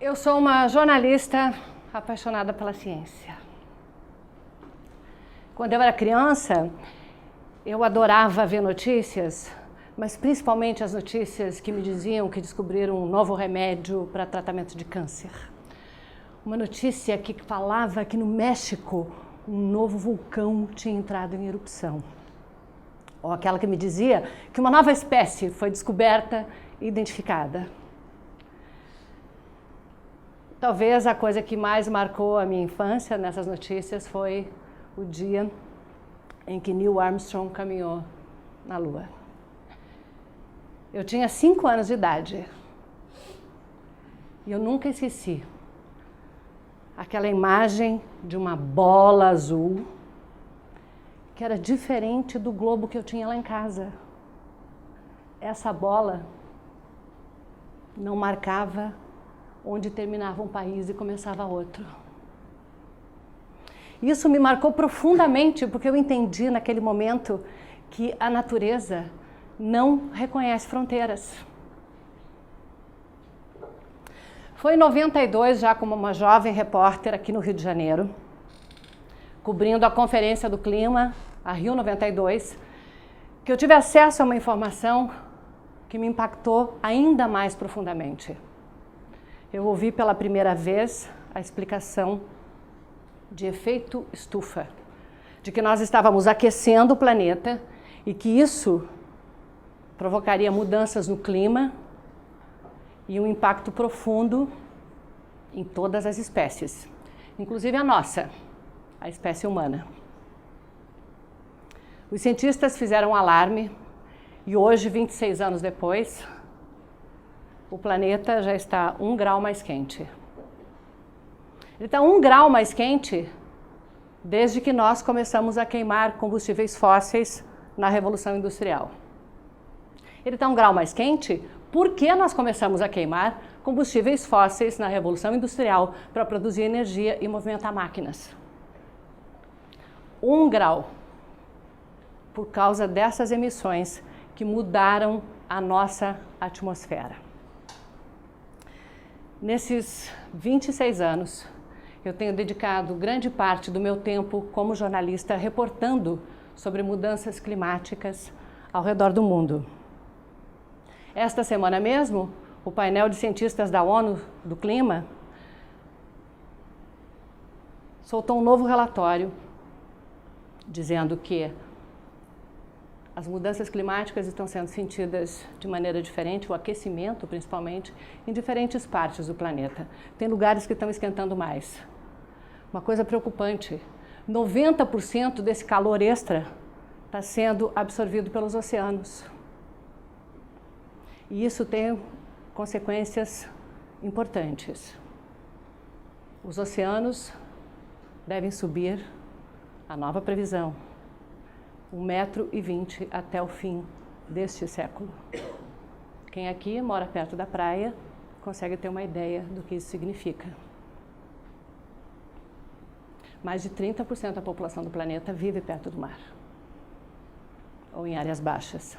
Eu sou uma jornalista apaixonada pela ciência. Quando eu era criança, eu adorava ver notícias, mas principalmente as notícias que me diziam que descobriram um novo remédio para tratamento de câncer. Uma notícia que falava que no México um novo vulcão tinha entrado em erupção. Ou aquela que me dizia que uma nova espécie foi descoberta e identificada. Talvez a coisa que mais marcou a minha infância nessas notícias foi o dia em que Neil Armstrong caminhou na Lua. Eu tinha 5 anos de idade e eu nunca esqueci aquela imagem de uma bola azul que era diferente do globo que eu tinha lá em casa. Essa bola não marcava onde terminava um país e começava outro. Isso me marcou profundamente porque eu entendi naquele momento que a natureza não reconhece fronteiras. Foi em 92, já como uma jovem repórter aqui no Rio de Janeiro, cobrindo a Conferência do Clima, a Rio 92, que eu tive acesso a uma informação que me impactou ainda mais profundamente. Eu ouvi pela primeira vez a explicação de efeito estufa, de que nós estávamos aquecendo o planeta e que isso provocaria mudanças no clima e um impacto profundo em todas as espécies, inclusive a nossa, a espécie humana. Os cientistas fizeram um alarme e hoje, 26 anos depois, o planeta já está 1 grau mais quente. Ele está 1 grau mais quente desde que nós começamos a queimar combustíveis fósseis na Revolução Industrial. Ele está 1 grau mais quente porque nós começamos a queimar combustíveis fósseis na Revolução Industrial para produzir energia e movimentar máquinas. 1 grau por causa dessas emissões que mudaram a nossa atmosfera. Nesses 26 anos, eu tenho dedicado grande parte do meu tempo como jornalista reportando sobre mudanças climáticas ao redor do mundo. Esta semana mesmo, o painel de cientistas da ONU do Clima soltou um novo relatório dizendo que as mudanças climáticas estão sendo sentidas de maneira diferente, o aquecimento principalmente, em diferentes partes do planeta. Tem lugares que estão esquentando mais. Uma coisa preocupante, 90% desse calor extra está sendo absorvido pelos oceanos. E isso tem consequências importantes. Os oceanos devem subir, a nova previsão, 1,20 m até o fim deste século. Quem aqui mora perto da praia consegue ter uma ideia do que isso significa. Mais de 30% da população do planeta vive perto do mar, ou em áreas baixas.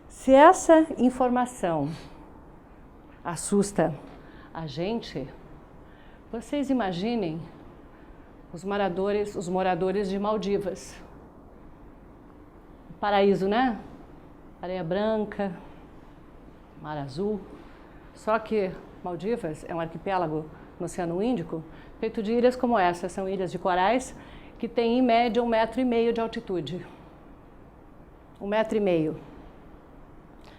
Se essa informação assusta a gente, vocês imaginem os moradores de Maldivas. Paraíso, né? Areia branca, mar azul. Só que Maldivas é um arquipélago no Oceano Índico, feito de ilhas como essa. São ilhas de corais que têm, em média, 1,5 m de altitude. 1,5 m.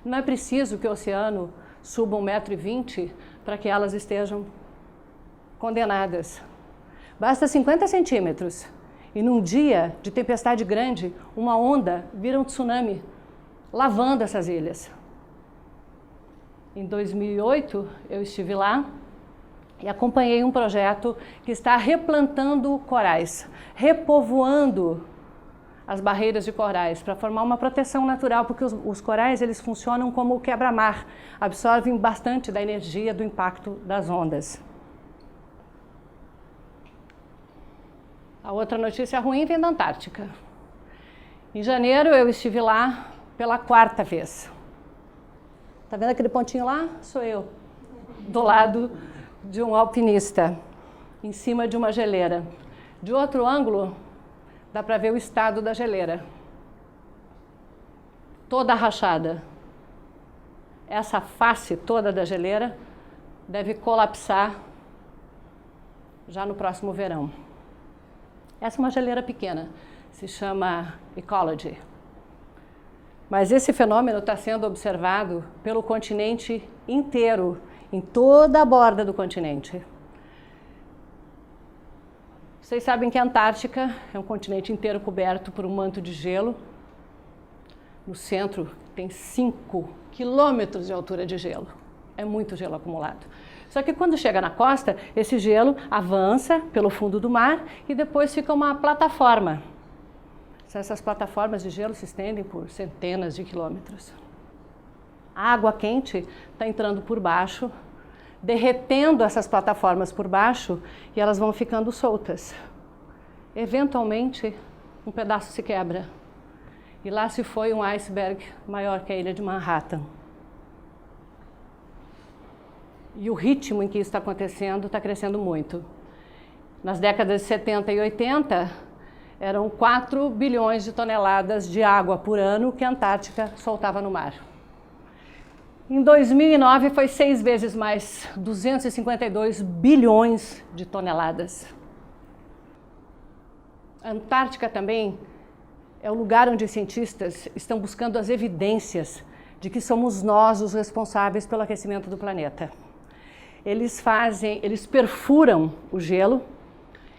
Não é preciso que o oceano suba 1,20 m para que elas estejam condenadas. Basta 50 centímetros e num dia de tempestade grande, uma onda vira um tsunami, lavando essas ilhas. Em 2008, eu estive lá e acompanhei um projeto que está replantando corais, repovoando as barreiras de corais para formar uma proteção natural, porque os corais eles funcionam como quebra-mar, absorvem bastante da energia do impacto das ondas. A outra notícia ruim vem da Antártica. Em janeiro eu estive lá pela 4ª vez. Tá vendo aquele pontinho lá? Sou eu. do lado de um alpinista, em cima de uma geleira. De outro ângulo, dá para ver o estado da geleira. Toda rachada. Essa face toda da geleira deve colapsar já no próximo verão. Essa é uma geleira pequena, se chama Ecology. Mas esse fenômeno está sendo observado pelo continente inteiro, em toda a borda do continente. Vocês sabem que a Antártica é um continente inteiro coberto por um manto de gelo. No centro tem 5 quilômetros de altura de gelo. É muito gelo acumulado. Só que quando chega na costa, esse gelo avança pelo fundo do mar e depois fica uma plataforma. Essas plataformas de gelo se estendem por centenas de quilômetros. A água quente está entrando por baixo, derretendo essas plataformas por baixo e elas vão ficando soltas. Eventualmente, um pedaço se quebra. E lá se foi um iceberg maior que a ilha de Manhattan. E o ritmo em que isso está acontecendo está crescendo muito. Nas décadas de 70 e 80, eram 4 bilhões de toneladas de água por ano que a Antártica soltava no mar. Em 2009 foi 6 vezes mais, 252 bilhões de toneladas. A Antártica também é o lugar onde os cientistas estão buscando as evidências de que somos nós os responsáveis pelo aquecimento do planeta. Eles perfuram o gelo,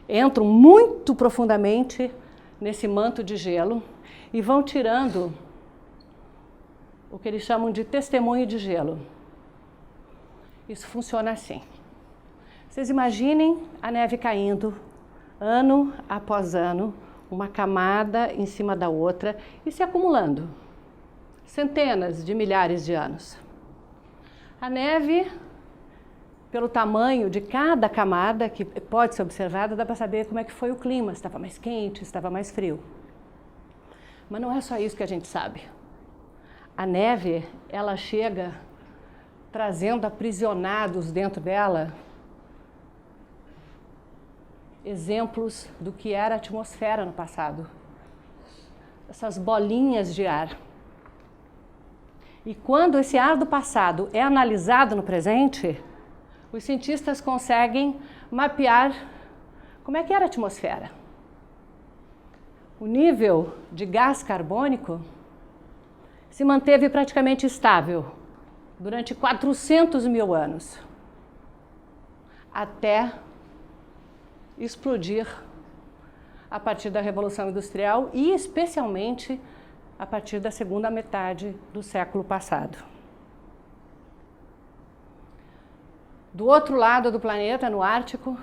entram muito profundamente nesse manto de gelo e vão tirando o que eles chamam de testemunho de gelo. Isso funciona assim. Vocês imaginem a neve caindo, ano após ano, uma camada em cima da outra e se acumulando. Centenas de milhares de anos. A neve, pelo tamanho de cada camada que pode ser observada, dá para saber como é que foi o clima, se estava mais quente, se estava mais frio. Mas não é só isso que a gente sabe. A neve, ela chega trazendo aprisionados dentro dela exemplos do que era a atmosfera no passado. Essas bolinhas de ar. E quando esse ar do passado é analisado no presente, os cientistas conseguem mapear como é que era a atmosfera. O nível de gás carbônico se manteve praticamente estável durante 400 mil anos, até explodir a partir da Revolução Industrial e especialmente a partir da segunda metade do século passado. Do outro lado do planeta, no Ártico,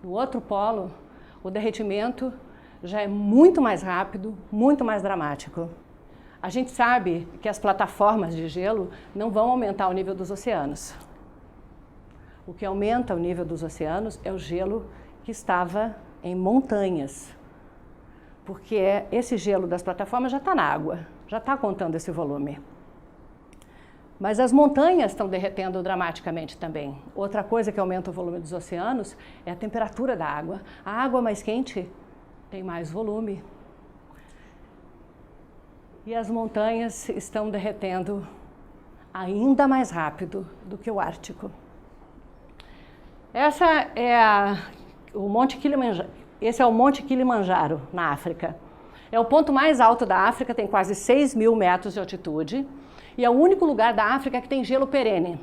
no outro polo, o derretimento já é muito mais rápido, muito mais dramático. A gente sabe que as plataformas de gelo não vão aumentar o nível dos oceanos. O que aumenta o nível dos oceanos é o gelo que estava em montanhas, porque esse gelo das plataformas já está na água, já está contando esse volume. Mas as montanhas estão derretendo dramaticamente também. Outra coisa que aumenta o volume dos oceanos é a temperatura da água. A água mais quente tem mais volume. E as montanhas estão derretendo ainda mais rápido do que o Ártico. Esse é o Monte Kilimanjaro, na África. É o ponto mais alto da África, tem quase 6.000 metros de altitude. E é o único lugar da África que tem gelo perene.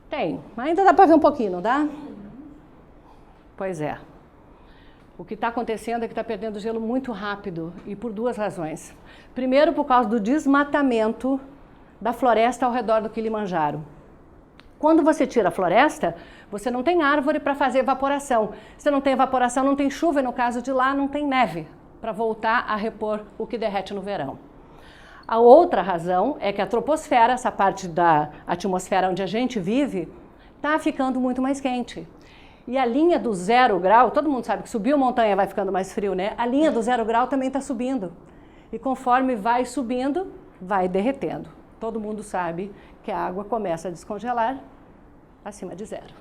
Tem, mas ainda dá para ver um pouquinho, não dá? Pois é. O que está acontecendo é que está perdendo gelo muito rápido e por 2 razões. Primeiro, por causa do desmatamento da floresta ao redor do Kilimanjaro. Quando você tira a floresta, você não tem árvore para fazer evaporação. Se não tem evaporação, não tem chuva, e no caso de lá, não tem neve para voltar a repor o que derrete no verão. A outra razão é que a troposfera, essa parte da atmosfera onde a gente vive, está ficando muito mais quente. E a linha do 0 grau, todo mundo sabe que subiu montanha vai ficando mais frio, né? A linha do 0 grau também está subindo. E conforme vai subindo, vai derretendo. Todo mundo sabe que a água começa a descongelar acima de zero.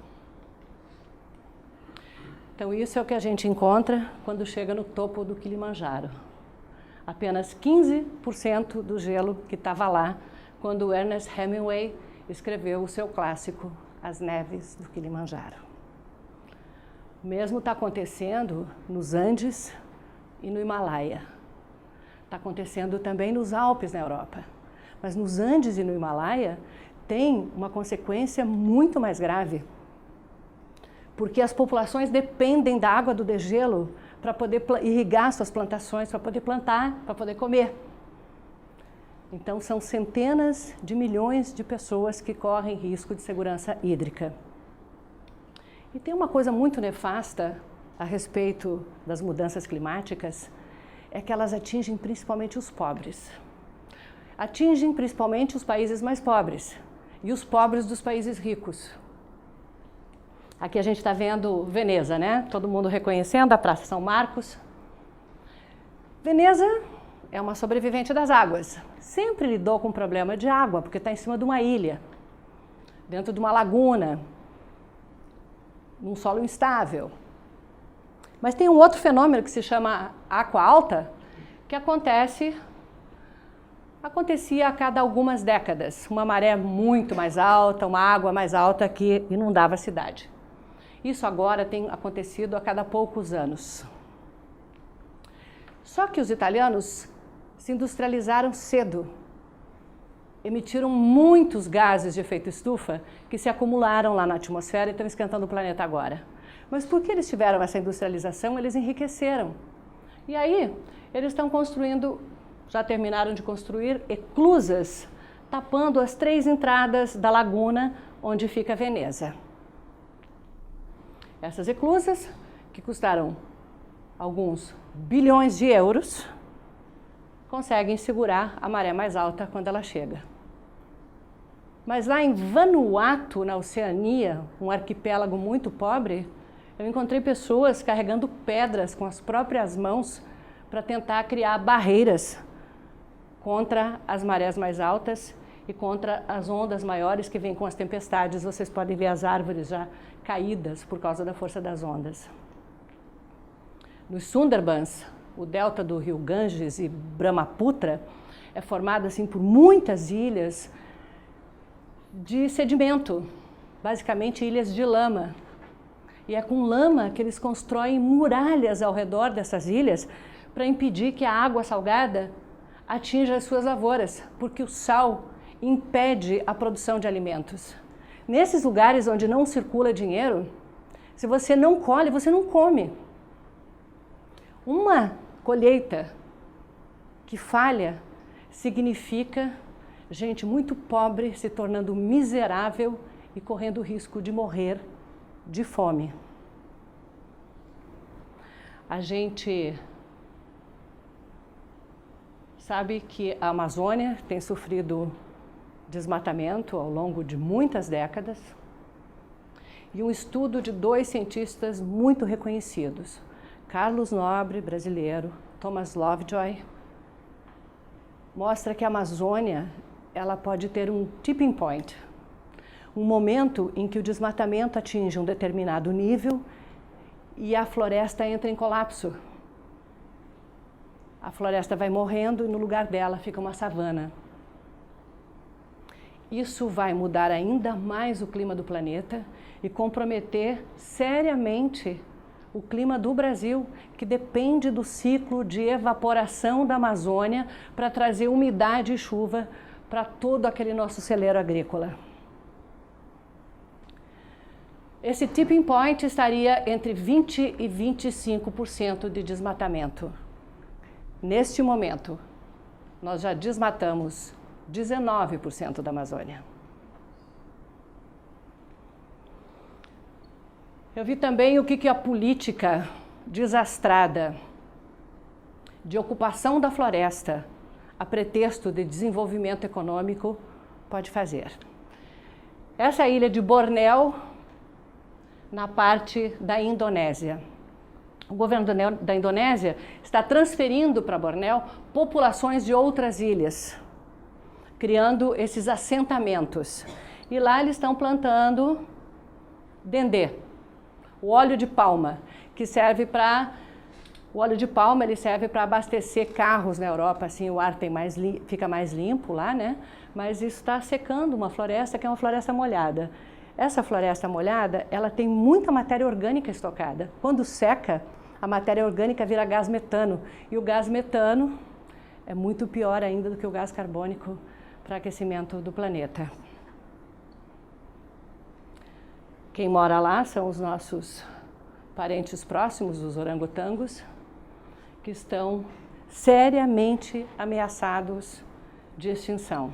Então isso é o que a gente encontra quando chega no topo do Kilimanjaro. Apenas 15% do gelo que estava lá quando o Ernest Hemingway escreveu o seu clássico As Neves do Kilimanjaro. O mesmo está acontecendo nos Andes e no Himalaia. Está acontecendo também nos Alpes na Europa. Mas nos Andes e no Himalaia tem uma consequência muito mais grave, porque as populações dependem da água do degelo para poder irrigar suas plantações, para poder plantar, para poder comer. Então são centenas de milhões de pessoas que correm risco de segurança hídrica. E tem uma coisa muito nefasta a respeito das mudanças climáticas, é que elas atingem principalmente os pobres. Atingem principalmente os países mais pobres e os pobres dos países ricos. Aqui a gente está vendo Veneza, né? Todo mundo reconhecendo a Praça São Marcos. Veneza é uma sobrevivente das águas. Sempre lidou com o problema de água, porque está em cima de uma ilha, dentro de uma laguna, num solo instável. Mas tem um outro fenômeno que se chama água alta, que acontecia a cada algumas décadas. Uma maré muito mais alta, uma água mais alta que inundava a cidade. Isso agora tem acontecido a cada poucos anos. Só que os italianos se industrializaram cedo. Emitiram muitos gases de efeito estufa que se acumularam lá na atmosfera e estão esquentando o planeta agora. Mas por que eles tiveram essa industrialização? Eles enriqueceram. E aí, eles estão construindo, já terminaram de construir, eclusas, tapando as 3 entradas da laguna onde fica Veneza. Essas eclusas, que custaram alguns bilhões de euros, conseguem segurar a maré mais alta quando ela chega. Mas lá em Vanuatu, na Oceania, um arquipélago muito pobre, eu encontrei pessoas carregando pedras com as próprias mãos para tentar criar barreiras contra as marés mais altas e contra as ondas maiores que vêm com as tempestades. Vocês podem ver as árvores já caídas por causa da força das ondas. Nos Sundarbans, o delta do rio Ganges e Brahmaputra é formado assim por muitas ilhas de sedimento, basicamente ilhas de lama. E é com lama que eles constroem muralhas ao redor dessas ilhas para impedir que a água salgada atinja as suas lavouras, porque o sal impede a produção de alimentos. Nesses lugares onde não circula dinheiro, se você não colhe, você não come. Uma colheita que falha significa gente muito pobre se tornando miserável e correndo o risco de morrer de fome. A gente sabe que a Amazônia tem sofrido desmatamento ao longo de muitas décadas, e um estudo de 2 cientistas muito reconhecidos, Carlos Nobre, brasileiro, Thomas Lovejoy, mostra que a Amazônia ela pode ter um tipping point, um momento em que o desmatamento atinge um determinado nível e a floresta entra em colapso. A floresta vai morrendo e no lugar dela fica uma savana. Isso vai mudar ainda mais o clima do planeta e comprometer seriamente o clima do Brasil, que depende do ciclo de evaporação da Amazônia para trazer umidade e chuva para todo aquele nosso celeiro agrícola. Esse tipping point estaria entre 20% e 25% de desmatamento. Neste momento, nós já desmatamos 19% da Amazônia. Eu vi também o que a política desastrada de ocupação da floresta a pretexto de desenvolvimento econômico pode fazer. Essa é a ilha de Bornéu, na parte da Indonésia. O governo da Indonésia está transferindo para Bornéu populações de outras ilhas, criando esses assentamentos. E lá eles estão plantando Dendê, o óleo de palma, que serve para... O óleo de palma ele serve para abastecer carros na Europa, assim o ar fica mais limpo lá, né? Mas isso está secando uma floresta que é uma floresta molhada. Essa floresta molhada, ela tem muita matéria orgânica estocada. Quando seca, a matéria orgânica vira gás metano. E o gás metano é muito pior ainda do que o gás carbônico para aquecimento do planeta. Quem mora lá são os nossos parentes próximos, os orangotangos, que estão seriamente ameaçados de extinção.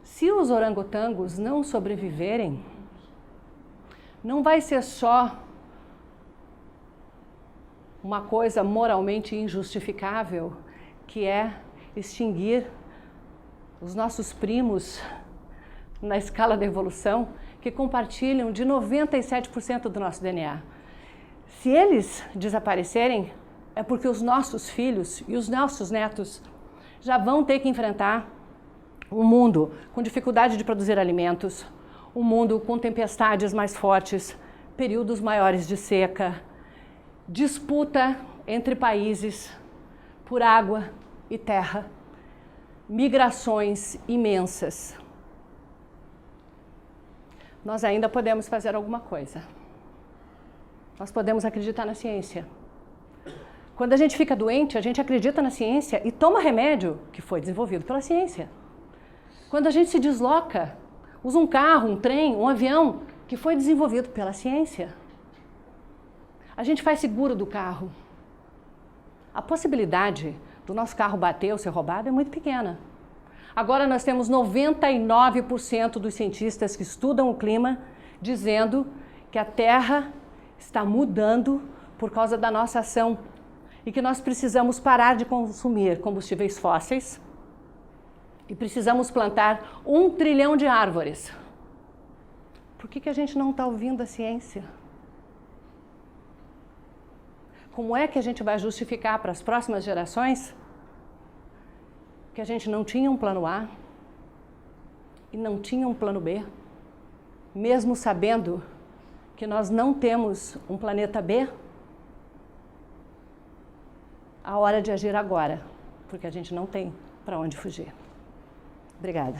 Se os orangotangos não sobreviverem, não vai ser só uma coisa moralmente injustificável, que é extinguir os nossos primos na escala da evolução, que compartilham de 97% do nosso DNA. Se eles desaparecerem, é porque os nossos filhos e os nossos netos já vão ter que enfrentar um mundo com dificuldade de produzir alimentos, um mundo com tempestades mais fortes, períodos maiores de seca, disputa entre países por água e terra, migrações imensas. Nós ainda podemos fazer alguma coisa. Nós podemos acreditar na ciência. Quando a gente fica doente, a gente acredita na ciência e toma remédio que foi desenvolvido pela ciência. Quando a gente se desloca, usa um carro, um trem, um avião que foi desenvolvido pela ciência. A gente faz seguro do carro. A possibilidade do nosso carro bater ou ser roubado é muito pequena. Agora nós temos 99% dos cientistas que estudam o clima dizendo que a Terra está mudando por causa da nossa ação e que nós precisamos parar de consumir combustíveis fósseis e precisamos plantar 1 trilhão de árvores. Por que a gente não está ouvindo a ciência? Como é que a gente vai justificar para as próximas gerações que a gente não tinha um plano A e não tinha um plano B, mesmo sabendo que nós não temos um planeta B? A hora de agir agora, porque a gente não tem para onde fugir. Obrigada.